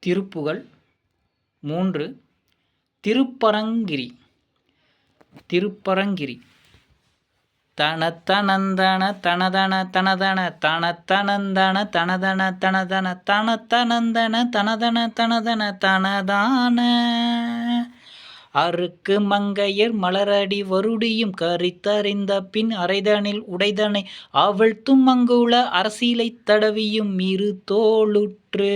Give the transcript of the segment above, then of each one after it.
திருப்புகழ் 3. திருப்பரங்கிரி. திருப்பரங்கிரி. தனத்தனந்தன தனதன தனதன தனத்தனந்தன தனதன தனதன தனத்தனந்தன தனதன தனதன தனதான அருக்கு மங்கையர் மலரடி வருடியும் கரித்தறிந்த பின் அரைதனில் உடைதனை அவழ்த்தும் மங்குள அரசிலைத் தடவியும் இரு தோளுற்று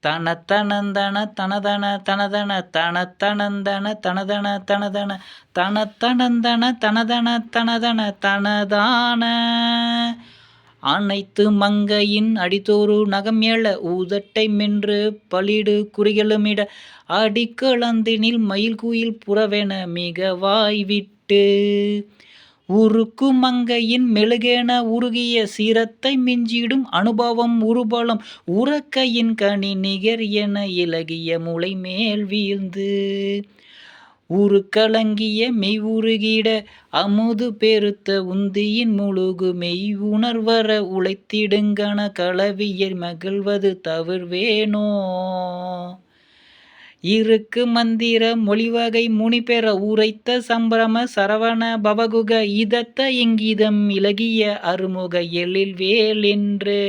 தனத்தனந்தன தனதன தனதன தனத்தனந்தன தனதன தனதன தனத்தனந்தன தனதன தனதன தனதான அனைத்து மங்கையின் அடிதோறு நகம் எழ ஊதட்டை மென்று பலிடு குறிகளுமிட அடிக்களந்தினில் மயில் குயில் புறவென மிக வாய்விட்டு உருக்கு மங்கையின் மெழுகென உருகிய சீரத்தை மிஞ்சிடும் அனுபவம் உருபலம் உறக்கையின் கனி நிகர் என இலகிய முளை மேல் வீழ்ந்து உருக்கலங்கிய மெய் உருகிட அமுது பெருத்த உந்தியின் முழுகு மெய் உணர்வர உழைத்திடுங்கன களவியர் மகிழ்வது தவிர்வேனோ இருக்கு மந்திர மொழிவகை முனிபெற உரைத்த சம்பிரம சரவண பவகுக இதத்த இங்கீதம் இலகிய அருமுக எழில் வேல் என்று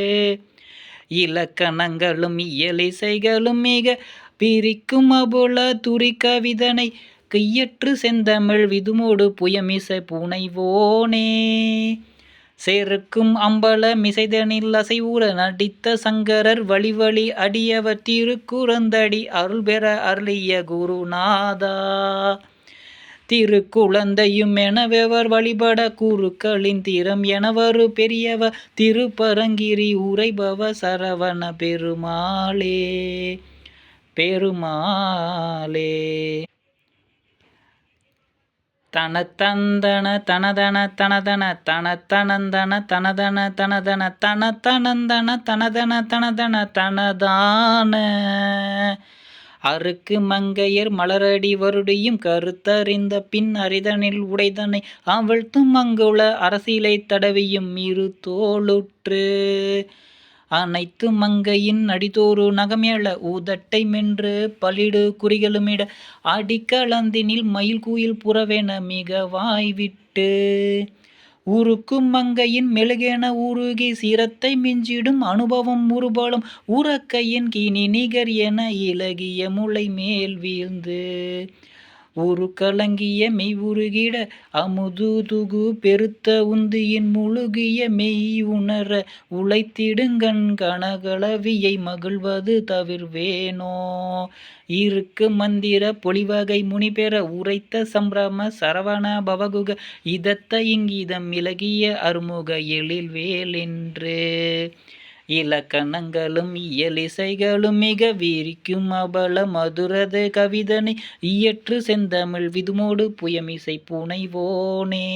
இலக்கணங்களும் இயலிசைகளும் மிக பிரிக்கும் அபுல துரி கவிதனை கையற்று செந்தமிழ் விதுமோடு புயமிசை புனைவோனே செருக்கும் அம்பல மிசைதனில் அசைவுற நடித்த சங்கரர் வழிவழி அடியவர் திருக்குறந்தடி அருள் பெற அருளிய குருநாதா திருக்குழந்தையும் எனவெவர் வழிபட குருக்களின் திறம் எனவரு பெரியவ திருப்பரங்கிரி உரைபவ சரவண பெருமாளே பெருமாளே. தனத்தந்தன தனதன தனதன தனத்தனந்தன தனதன தனதன தனத்தனந்தன தனதன தனதன தனதான அருக்கு மங்கையர் மலரடி வருடியும் கருத்தறிந்த பின் அரிதனில் உடைதனை அவழ்த்தும் மங்குள அரசிலை தடவியும் இரு தோளுற்று அனைத்து மங்கையின் அடிதோறு நகம் எழ ஊதட்டை மென்று பலிடு குறிகளுமிட அடிக்களந்தினில் மயில் குயில் புறவென மிக வாய்விட்டு உருக்கும் மங்கையின் மெழுகென உருகி சீரத்தை மிஞ்சிடும் அனுபவம் உருபலம் உறக்கையின் கினி நிகர் என இலகிய முளை மேல் வீழ்ந்து உருக்கலங்கிய மெய் உருகிட அமுதுதுகு பெருத்த உந்தியின் முழுகிய மெய் உணர உழைத்திடுங்கண் கனகளவியை மகிழ்வது தவிர்வேனோ இருக்கு மந்திர பொழிவகை முனிபெற உரைத்த சம்பிரம சரவண பவகுக இதத்த இங்கீதம் இலகிய அருமுக எழில் வேல் என்று இலக்கணங்களும் இயலிசைகளும் மிக விரிக்கும் அபல மதுரத கவிதனை இயற்று செந்தமிழ் விதுமோடு புயமிசை புனைவோனே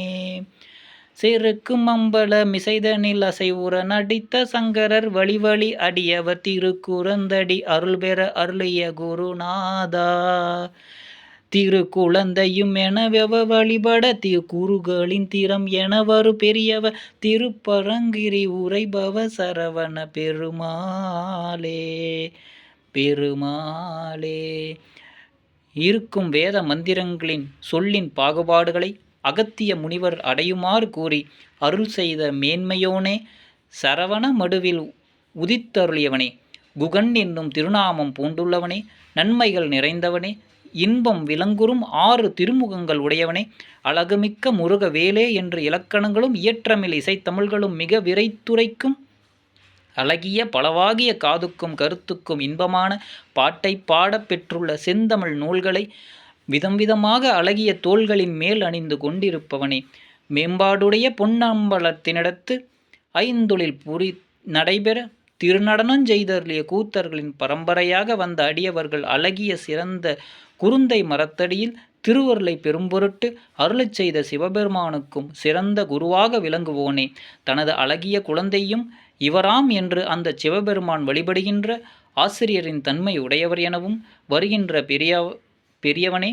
செருக்கும் அம்பல மிசைதனில் அசைவுற நடித்த சங்கரர் வழிவழி அடியவர் திருக்குறந்தடி அருள் பெற அருளிய குருநாதா திருக்குழந்தையும் எனவெவ வழிபட குருகளின் திறம் எனவரு பெரியவ திருப்பரங்கிரி உரைபவ சரவண பெருமாளே பெருமாளே. இருக்கும் வேத மந்திரங்களின் சொல்லின் பாகுபாடுகளை அகத்திய முனிவர் அடையுமாறு கூறி அருள் செய்த மேன்மையோனே சரவண மடுவில் உதித்தருளியவனே குகன் என்னும் திருநாமம் பூண்டுள்ளவனே நன்மைகள் நிறைந்தவனே இன்பம் விளங்குறும் 6 திருமுகங்கள் உடையவனே அழகுமிக்க முருக வேலே என்று இலக்கணங்களும் இயற்றமிழ் இசைத்தமிழ்களும் மிக விரைத்துரைக்கும் அழகிய பலவாகிய காதுக்கும் கருத்துக்கும் இன்பமான பாட்டை பாடப் பெற்றுள்ள செந்தமிழ் நூல்களை விதம் விதமாக அழகிய தோள்களின் மேல் அணிந்து கொண்டிருப்பவனே மேம்பாடுடைய பொன்னம்பலத்தினிடத்து ஐந்தொழில் புரி நடைபெற திருநடனஞ் செய்தருளிய கூத்தர்களின் பரம்பரையாக வந்த அடியவர்கள் அழகிய சிறந்த குருந்தை மரத்தடியில் திருவருளை பெரும்பொருட்டு அருளச் செய்த சிவபெருமானுக்கும் சிறந்த குருவாக விளங்குவோனே தனது அழகிய குழந்தையும் இவராம் என்று அந்த சிவபெருமான் வழிபடுகின்ற ஆசிரியரின் தன்மை உடையவர் எனவும் வருகின்ற பெரியவனே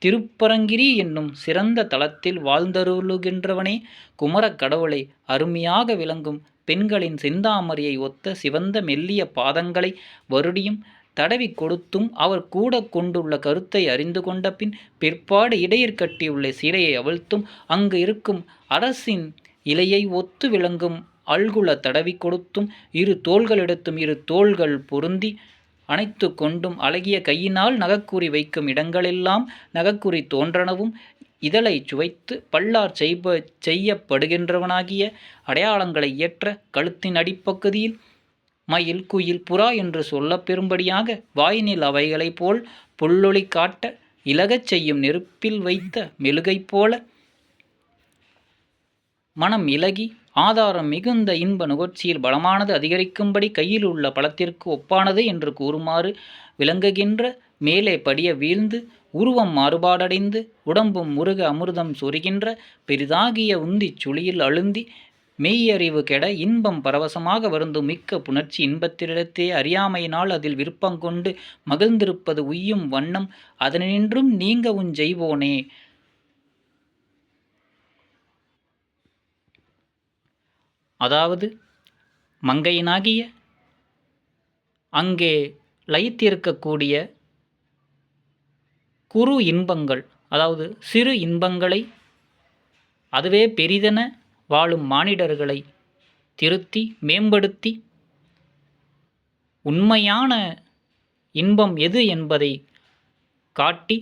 திருப்பரங்கிரி என்னும் சிறந்த தலத்தில் வாழ்ந்தருளுகின்றவனே, குமரக் கடவுளை அருமையாக விளங்கும் பெண்களின் செந்தாமரையை ஒத்த சிவந்த மெல்லிய பாதங்களை வருடியும் தடவிக் கொடுத்தும் அவர் கூட கொண்டுள்ள கருத்தை அறிந்து கொண்ட பின் பிற்பாடு இடையிற் கட்டியுள்ள சீலையை அவிழ்த்தும் அங்கு இருக்கும் அரசின் இலையை ஒத்து விளங்கும் அல்குல தடவி கொடுத்தும் இரு தோள்களிடத்தும் இரு தோள்கள் பொருந்தி அணைத்து கொண்டும் அழகிய கையினால் நகக்குறி வைக்கும் இடங்களெல்லாம் நகக்குறி தோன்றனவும் இதழை சுவைத்து பல்லார் செய்யப்படுகின்றவனாகிய அடையாளங்களை ஏற்ற கழுத்தின் அடிப்பகுதியில் மயில் குயில் புறா என்று சொல்லப் பெறும்படியாக வாயினில் அவைகளைப் போல் புல்லொளி காட்ட இலகச் செய்யும் நெருப்பில் வைத்த மெழுகை போல மனம் இலகி ஆதாரம் மிகுந்த இன்ப நுகர்ச்சியில் பலமானது அதிகரிக்கும்படி கையில் உள்ள பழத்திற்கு ஒப்பானது என்று கூறுமாறு விளங்குகின்ற மேலே படிய வீழ்ந்து உருவம் மாறுபாடடைந்து உடம்பும் முருக அமிர்தம் சொரிகின்ற பெரிதாகிய உந்திச் சுழியில் அழுந்தி மெய்யறிவு கெட இன்பம் பரவசமாக வருந்தும் மிக்க புணர்ச்சி இன்பத்திடத்தே அறியாமையினால் அதில் விருப்பங்கொண்டு மகிழ்ந்திருப்பது உய்யும் வண்ணம் அதனின்றும் நீங்கவும் செய்வோனே. அதாவது மங்கையினாகிய அங்கே லயித்திருக்கக்கூடிய குறு இன்பங்கள், அதாவது சிறு இன்பங்களை அதுவே பெரிதென வாழும் மானிடர்களை திருத்தி மேம்படுத்தி உண்மையான இன்பம் எது என்பதை காட்டி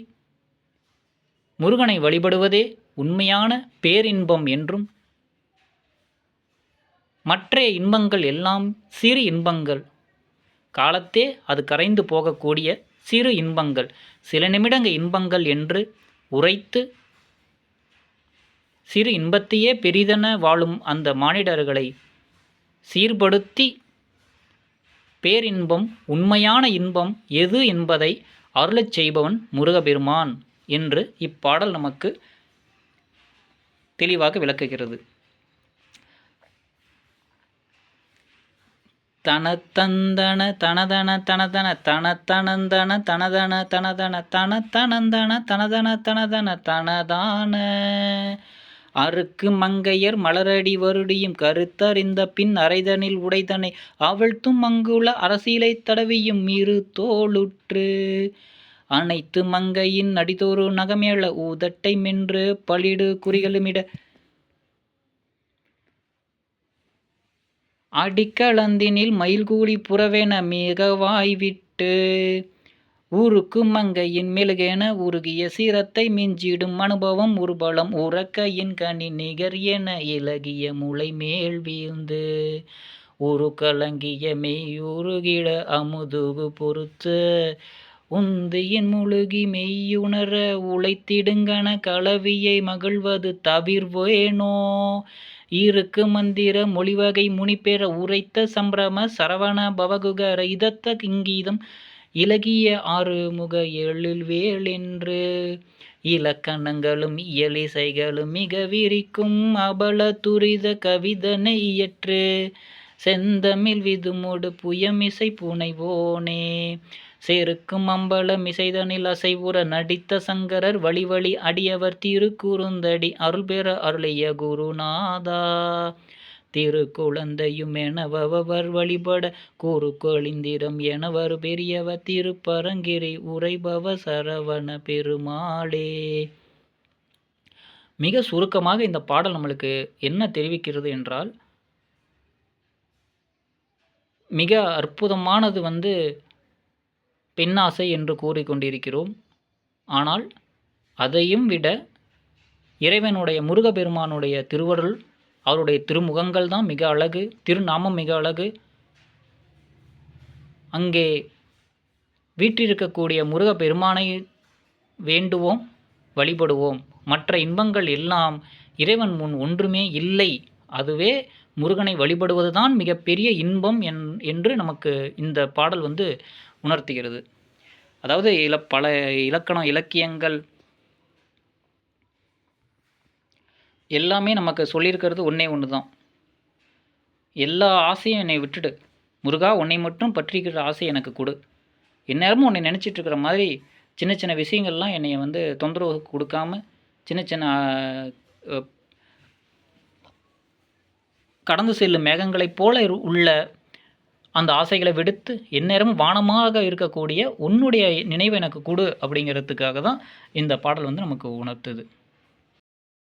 முருகனை வழிபடுவதே உண்மையான பேரின்பம் என்றும் மற்ற இன்பங்கள் எல்லாம் சிறு இன்பங்கள், காலத்தே அது கரைந்து போகக்கூடிய சிறு இன்பங்கள், சில நிமிடங்க இன்பங்கள் என்று உரைத்து சிறு இன்பத்தையே பெரிதென வாழும் அந்த மானிடர்களை சீர்படுத்தி பேரின்பம் உண்மையான இன்பம் எது என்பதை அருளச் செய்பவன் முருகப்பெருமான் என்று இப்பாடல் நமக்கு தெளிவாக விளக்குகிறது. தனத்தந்தன தனதன தனதன தனத்தனந்தன தனதன தனதன தனத்தனந்தன தனதன தனதன தனதான அருக்கு மங்கையர் மலரடி வருடியும் கருத்தறிந்த பின் அரைதனில் உடைதனை அவழ்த்தும் அங்குள்ள அரசியலை தடவியும் இரு தோளுற்று அனைத்து மங்கையின் அடிதோறு நகமேள ஊதட்டை மென்று பளிடு குறிகளுமிட அடிக்கலந்தினில் மயில்கூடி புறவென மிகவாய் விட்டு ஊருக்கு மங்கையின் மெழுகென உருகிய சீரத்தை மிஞ்சிடும் அனுபவம் உருபலம் உறக்கையின் கனி நிகர் என இலகிய முளை மேல் வீழ்ந்து ஒரு கலங்கிய மெய்யுருகிட அமுதுகு பொறுத்து உந்தியின் முழுகி மெய்யுணர உழைத்திடுங்கன கலவியை மகிழ்வது தவிர்வேனோ இருக்கு மந்திர மொழிவகை முனிப்பெற உரைத்த சம்பிரம சரவண பவகுக இதத்த இங்கீதம் இலகிய ஆறுமுக எழில்வேல் என்று இலக்கணங்களும் இயலிசைகளும் மிக விரிக்கும் அபல துரித கவிதனை இயற்று செந்தமிழ் விதுமோடு புயமிசை புனைவோனே செருக்கும் அம்பலம் இசைதனில் அசைவுற நடித்த சங்கரர் வழிவழி அடியவர் திருக்குறுந்தடி அருள் பெற அருளிய குருநாதா திருக்குழந்தையும் எனவர் வழிபட கூறுக்கொழிந்திரம் எனவர் பெரியவ திருப்பரங்கிரி உரைபவ சரவண பெருமாளே. மிக சுருக்கமாக இந்த பாடல் நம்மளுக்கு என்ன தெரிவிக்கிறது என்றால், மிக அற்புதமானது பெண்ணாசை என்று கூறிக்கொண்டிருக்கிறோம். ஆனால் அதையும் விட இறைவனுடைய முருகப்பெருமானுடைய திருவருள், அவருடைய திருமுகங்கள் தான் மிக அழகு, திருநாமம் மிக அழகு. அங்கே வீற்றிருக்கக்கூடிய முருகப்பெருமானை வேண்டுவோம், வழிபடுவோம். மற்ற இன்பங்கள் எல்லாம் இறைவன் முன் ஒன்றுமே இல்லை. அதுவே முருகனை வழிபடுவதுதான் மிகப்பெரிய இன்பம் என்று நமக்கு இந்த பாடல் உணர்த்துகிறது. அதாவது பல இலக்கணம் இலக்கியங்கள் எல்லாமே நமக்கு சொல்லியிருக்கிறது ஒன்றே ஒன்று தான். எல்லா ஆசையும் என்னை விட்டுடு முருகா, உன்னை மட்டும் பற்றிக்கிற ஆசை எனக்கு கொடு. எந்நேரமும் உன்னை நினச்சிட்டு இருக்கிற மாதிரி சின்ன சின்ன விஷயங்கள்லாம் என்னைய வந்து தொந்தரவு கொடுக்காம சின்ன சின்ன கடந்து செல்லும் மேகங்களைப் போல உள்ள அந்த ஆசைகளை விடுத்து எந்நேரமும் வானமாக இருக்கக்கூடிய உன்னுடைய நினைவை எனக்கு கொடு அப்படிங்கிறதுக்காக தான் இந்த பாடல் வந்து நமக்கு உணர்த்துது.